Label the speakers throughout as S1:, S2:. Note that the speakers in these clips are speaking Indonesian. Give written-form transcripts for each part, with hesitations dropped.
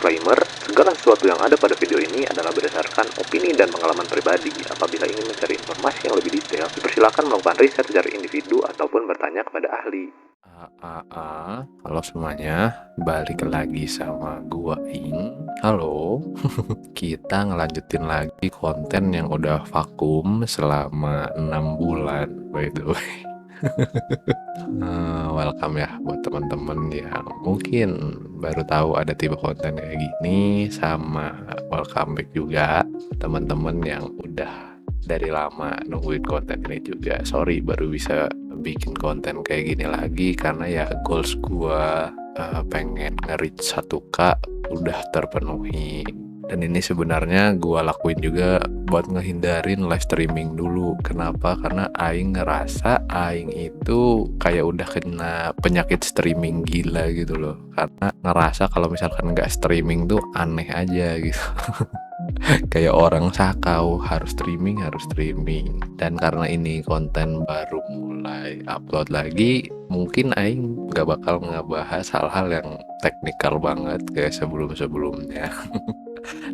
S1: Disclaimer, segala sesuatu yang ada pada video ini adalah berdasarkan opini dan pengalaman pribadi. Apabila ingin mencari informasi yang lebih detail, dipersilakan melakukan riset secara individu ataupun bertanya kepada ahli.
S2: Halo semuanya, balik lagi sama gua Ing. Halo, kita ngelanjutin lagi konten yang udah vakum selama 6 bulan by the way. Welcome ya buat teman-teman yang mungkin baru tahu ada tipe konten kayak gini, sama welcome back juga teman-teman yang udah dari lama nungguin konten ini juga. Sorry baru bisa bikin konten kayak gini lagi karena ya goals gua pengen nge-reach 1K udah terpenuhi. Dan ini sebenarnya gua lakuin juga buat ngehindarin live streaming dulu. Kenapa? Karena aing ngerasa aing itu kayak udah kena penyakit streaming gila gitu loh. Karena ngerasa kalau misalkan nggak streaming tuh aneh aja gitu. Kayak orang sakau harus streaming. Dan karena ini konten baru mulai upload lagi, mungkin aing nggak bakal ngebahas hal-hal yang teknikal banget kayak sebelum-sebelumnya.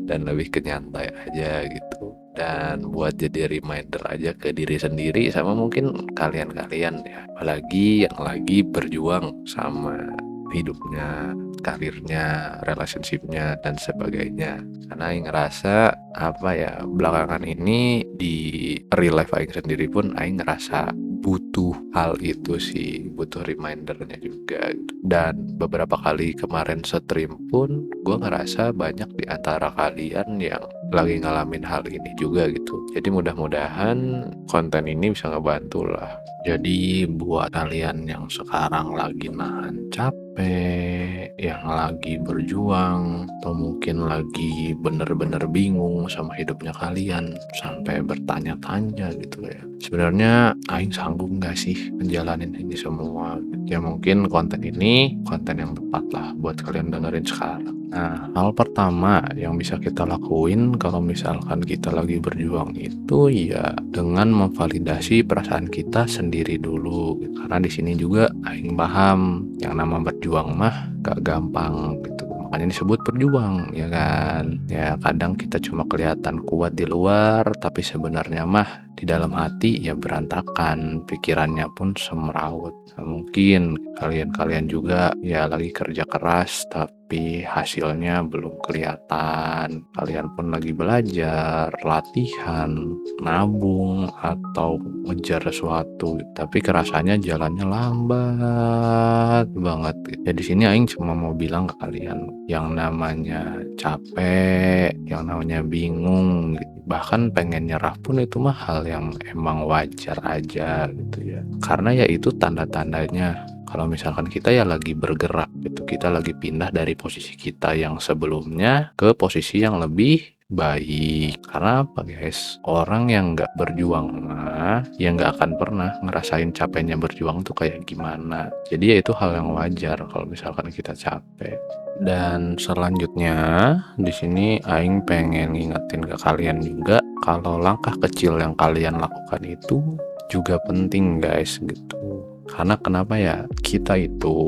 S2: Dan lebih ke nyantai aja gitu, dan buat jadi reminder aja ke diri sendiri sama mungkin kalian-kalian ya, apalagi yang lagi berjuang sama hidupnya, karirnya, relationshipnya dan sebagainya. Karena Aing ngerasa apa ya, belakangan ini di real life Aing sendiri pun Aing ngerasa butuh hal itu sih, butuh remindernya juga gitu. Dan beberapa kali kemarin stream pun gue ngerasa banyak di antara kalian yang lagi ngalamin hal ini juga gitu. Jadi mudah-mudahan konten ini bisa ngebantu lah. Jadi buat kalian yang sekarang lagi nahan capek, yang lagi berjuang, atau mungkin lagi bener-bener bingung sama hidupnya kalian, sampai bertanya-tanya gitu ya, sebenarnya aing sanggup nggak sih menjalanin ini semua? Ya mungkin konten ini konten yang tepat lah buat kalian dengerin sekarang. Nah, hal pertama yang bisa kita lakuin kalau misalkan kita lagi berjuang itu ya dengan memvalidasi perasaan kita sendiri dulu. Karena di sini juga aing paham yang nama berjuang mah gak gampang gitu. Makanya disebut berjuang, ya kan? Ya kadang kita cuma kelihatan kuat di luar, tapi sebenarnya mah di dalam hati ya berantakan, pikirannya pun semeraut. Nah, mungkin kalian juga ya lagi kerja keras tapi hasilnya belum kelihatan. Kalian pun lagi belajar, latihan, nabung atau ngejar sesuatu, tapi kerasanya jalannya lambat banget. Jadi sini aing cuma mau bilang ke kalian, yang namanya capek, yang namanya bingung, bahkan pengen nyerah pun itu mah hal yang emang wajar aja gitu ya. Karena ya itu tanda-tandanya kalau misalkan kita ya lagi bergerak gitu, kita lagi pindah dari posisi kita yang sebelumnya ke posisi yang lebih baik. Karena apa guys, orang yang nggak berjuang mah ya nggak akan pernah ngerasain capeknya berjuang tuh kayak gimana. Jadi ya itu hal yang wajar kalau misalkan kita capek. Dan selanjutnya di sini aing pengen ngingetin ke kalian juga kalau langkah kecil yang kalian lakukan itu juga penting guys gitu. Karena kenapa ya, kita itu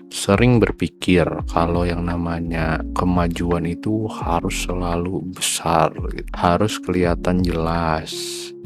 S2: sering berpikir kalau yang namanya kemajuan itu harus selalu besar gitu, harus kelihatan jelas,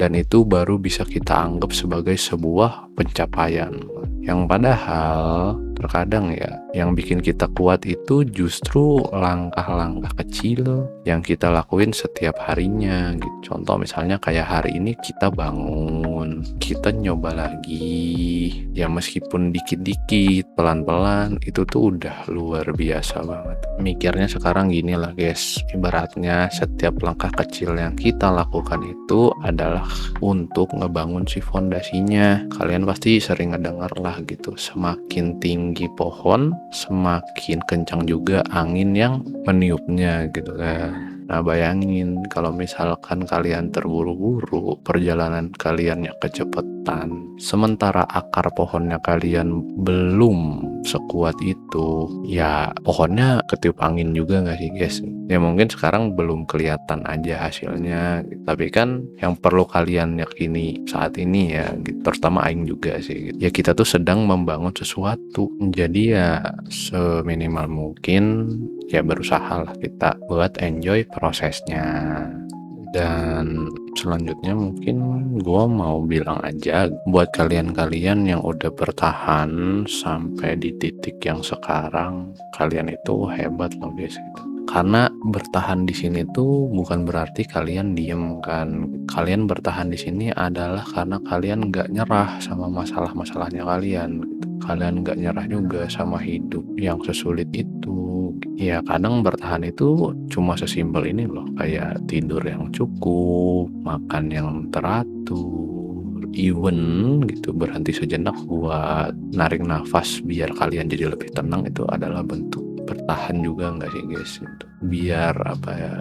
S2: dan itu baru bisa kita anggap sebagai sebuah pencapaian. Yang padahal terkadang ya yang bikin kita kuat itu justru langkah-langkah kecil yang kita lakuin setiap harinya gitu. Contoh misalnya kayak hari ini kita bangun, kita nyoba lagi, ya meskipun dikit-dikit, pelan-pelan, itu tuh udah luar biasa banget. Mikirnya sekarang gini lah guys, ibaratnya setiap langkah kecil yang kita lakukan itu adalah untuk ngebangun si fondasinya. Kalian pasti sering ngedenger lah gitu, semakin tinggi pohon semakin kencang juga angin yang meniupnya gitu kan. Nah bayangin kalau misalkan kalian terburu-buru, perjalanan kalian yang kecepatan, sementara akar pohonnya kalian belum sekuat itu. Ya pokoknya ketiup angin juga nggak sih guys? Ya mungkin sekarang belum kelihatan aja hasilnya, tapi kan yang perlu kalian yakini saat ini ya, gitu, terutama aing juga sih, gitu. Ya kita tuh sedang membangun sesuatu, jadi ya seminimal mungkin ya berusaha lah kita buat enjoy prosesnya. Dan selanjutnya mungkin gua mau bilang aja buat kalian-kalian yang udah bertahan sampai di titik yang sekarang, kalian itu hebat loh guys gitu. Karena bertahan di sini tuh bukan berarti kalian diem kan. Kalian bertahan di sini adalah karena kalian nggak nyerah sama masalah-masalahnya kalian. Kalian nggak nyerah juga sama hidup yang sesulit itu. Ya kadang bertahan itu cuma sesimpel ini loh, kayak tidur yang cukup, makan yang teratur, even gitu berhenti sejenak buat narik nafas biar kalian jadi lebih tenang, itu adalah bentuk bertahan juga nggak sih guys, gitu. Biar apa ya,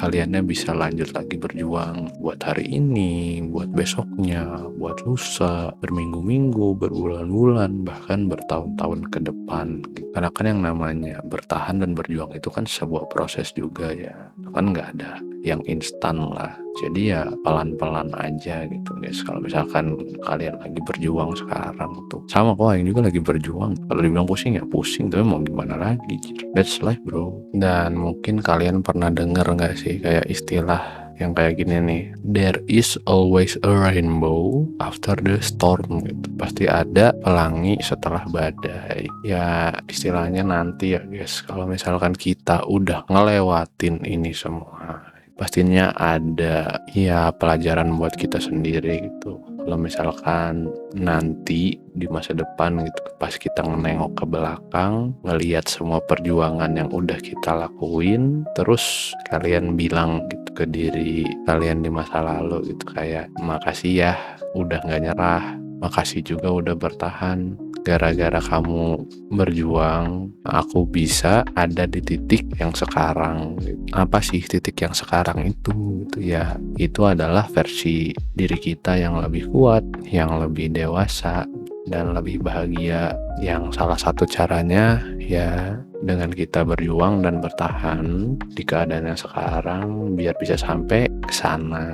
S2: kaliannya bisa lanjut lagi berjuang buat hari ini, buat besoknya, buat lusa, berminggu-minggu, berbulan-bulan, bahkan bertahun-tahun ke depan. Karena kan yang namanya bertahan dan berjuang itu kan sebuah proses juga ya, kan nggak ada yang instan lah. Jadi ya pelan-pelan aja gitu guys. Kalau misalkan kalian lagi berjuang sekarang tuh, sama kok yang juga lagi berjuang. Kalau dibilang pusing ya pusing, tapi mau gimana lagi gitu. That's life bro. Dan mungkin kalian pernah denger nggak sih kayak istilah yang kayak gini nih, there is always a rainbow after the storm gitu. Pasti ada pelangi setelah badai. Ya istilahnya nanti ya guys, kalau misalkan kita udah ngelewatin ini semua, pastinya ada ya pelajaran buat kita sendiri gitu. Kalau misalkan nanti di masa depan gitu, pas kita nengok ke belakang, ngelihat semua perjuangan yang udah kita lakuin, terus kalian bilang gitu ke diri kalian di masa lalu gitu, kayak makasih ya udah gak nyerah, makasih juga udah bertahan, gara-gara kamu berjuang aku bisa ada di titik yang sekarang. Apa sih titik yang sekarang itu gitu ya, itu adalah versi diri kita yang lebih kuat, yang lebih dewasa dan lebih bahagia, yang salah satu caranya ya dengan kita berjuang dan bertahan di keadaan yang sekarang biar bisa sampai ke sana.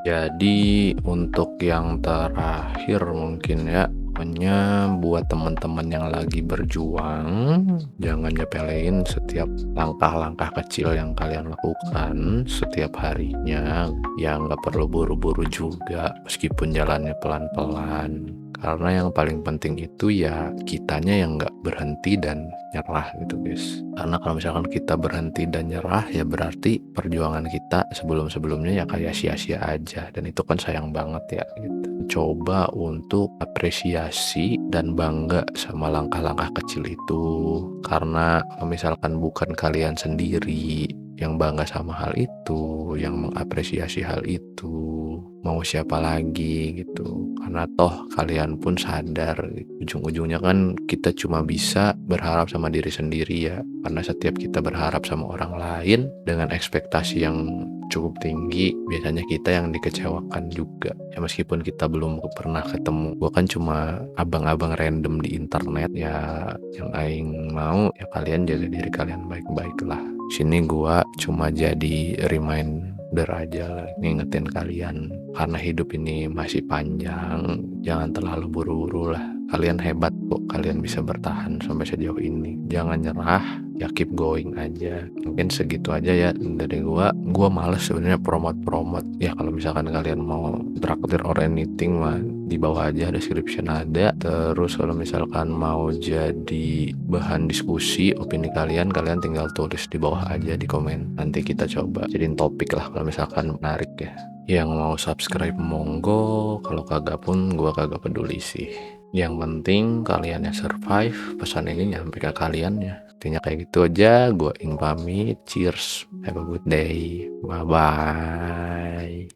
S2: Jadi untuk yang terakhir mungkin ya, pokoknya buat teman-teman yang lagi berjuang, jangan nyepelein setiap langkah-langkah kecil yang kalian lakukan setiap harinya. Ya nggak perlu buru-buru juga, meskipun jalannya pelan-pelan. Karena yang paling penting itu ya kitanya yang nggak berhenti dan nyerah gitu guys. Karena kalau misalkan kita berhenti dan nyerah, ya berarti perjuangan kita sebelum-sebelumnya ya kayak sia-sia aja. Dan itu kan sayang banget ya gitu. Coba untuk apresiasi dan bangga sama langkah-langkah kecil itu. Karena kalau misalkan bukan kalian sendiri yang bangga sama hal itu, yang mengapresiasi hal itu, mau siapa lagi gitu. Karena toh kalian pun sadar ujung-ujungnya kan kita cuma bisa berharap sama diri sendiri ya. Karena setiap kita berharap sama orang lain dengan ekspektasi yang cukup tinggi, biasanya kita yang dikecewakan juga. Ya meskipun kita belum pernah ketemu, gua kan cuma abang-abang random di internet ya. Yang aing mau ya kalian jaga diri kalian baik-baik lah. Sini gua cuma jadi reminder aja lah, ngingetin kalian karena hidup ini masih panjang, jangan terlalu buru-buru lah. Kalian hebat kok, kalian bisa bertahan sampai sejauh ini. Jangan nyerah, ya keep going aja. Mungkin segitu aja ya dari gua. Gua males sebenarnya promote ya. Kalau misalkan kalian mau traktir or anything mah di bawah aja description ada. Terus kalau misalkan mau jadi bahan diskusi opini kalian tinggal tulis di bawah aja di komen. Nanti kita coba jadiin topik lah kalau misalkan menarik ya. Yang mau subscribe monggo, kalau kagak pun gua kagak peduli sih. Yang penting kalian yang survive, pesan ini nyampe ke kalian ya. Intinya kayak gitu aja. Gua Ing pamit. Cheers. Have a good day. Bye bye.